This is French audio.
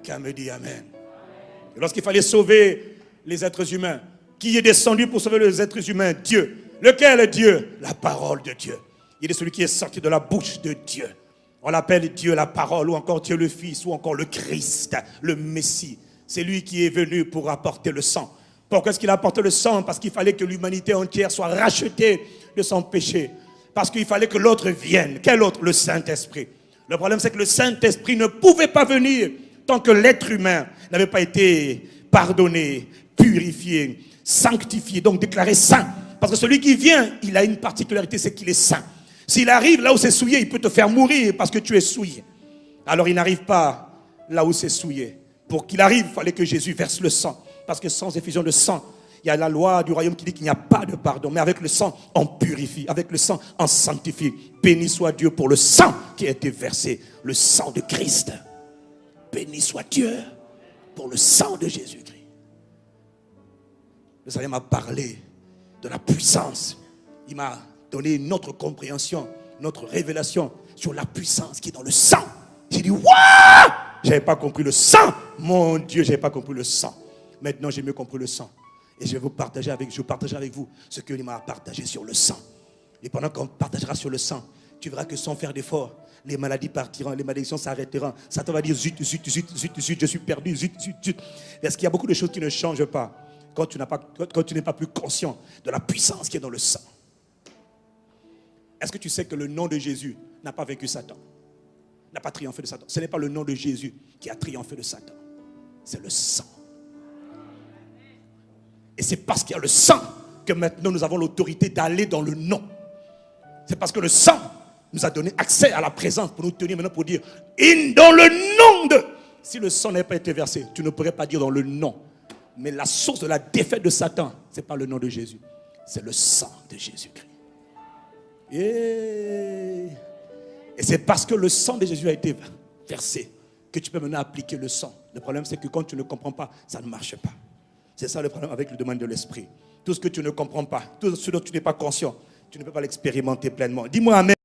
Quelqu'un me dit Amen. Et lorsqu'il fallait sauver les êtres humains, qui est descendu pour sauver les êtres humains? Dieu. Lequel Dieu? La parole de Dieu. Il est celui qui est sorti de la bouche de Dieu. On l'appelle Dieu la parole, ou encore Dieu le Fils, ou encore le Christ, le Messie. C'est lui qui est venu pour apporter le sang. Pourquoi est-ce qu'il a apporté le sang? Parce qu'il fallait que l'humanité entière soit rachetée de son péché. Parce qu'il fallait que l'autre vienne. Quel autre? Le Saint-Esprit. Le problème, c'est que le Saint-Esprit ne pouvait pas venir tant que l'être humain n'avait pas été pardonné, purifié, sanctifié, donc déclaré saint. Parce que celui qui vient, il a une particularité, c'est qu'il est saint. S'il arrive là où c'est souillé, il peut te faire mourir parce que tu es souillé. Alors il n'arrive pas là où c'est souillé. Pour qu'il arrive, il fallait que Jésus verse le sang. Parce que sans effusion de sang, il y a la loi du royaume qui dit qu'il n'y a pas de pardon. Mais avec le sang, on purifie. Avec le sang, on sanctifie. Béni soit Dieu pour le sang qui a été versé. Le sang de Christ. Béni soit Dieu pour le sang de Jésus-Christ. Le Seigneur m'a parlé de la puissance. Il m'a donné une autre compréhension, une autre révélation sur la puissance qui est dans le sang. J'ai dit, waouh! Je n'avais pas compris le sang. Mon Dieu, je n'avais pas compris le sang. Maintenant, j'ai mieux compris le sang. Et je vais partager avec vous ce qu'il m'a partagé sur le sang. Et pendant qu'on partagera sur le sang, tu verras que sans faire d'effort, les maladies partiront, les malédictions s'arrêteront. Satan va dire zut, je suis perdu, zut. Parce qu'il y a beaucoup de choses qui ne changent pas quand tu n'es pas plus conscient de la puissance qui est dans le sang. Est-ce que tu sais que le nom de Jésus n'a pas vaincu Satan? N'a pas triomphé de Satan. Ce n'est pas le nom de Jésus qui a triomphé de Satan. C'est le sang. Et c'est parce qu'il y a le sang que maintenant nous avons l'autorité d'aller dans le nom. C'est parce que le sang nous a donné accès à la présence pour nous tenir maintenant pour dire dans le nom de... Si le sang n'avait pas été versé, tu ne pourrais pas dire dans le nom. Mais la source de la défaite de Satan, ce n'est pas le nom de Jésus. C'est le sang de Jésus-Christ. Et c'est parce que le sang de Jésus a été versé que tu peux maintenant appliquer le sang. Le problème, c'est que quand tu ne comprends pas, ça ne marche pas. C'est ça le problème avec le domaine de l'esprit. Tout ce que tu ne comprends pas, tout ce dont tu n'es pas conscient, tu ne peux pas l'expérimenter pleinement. Dis-moi amen.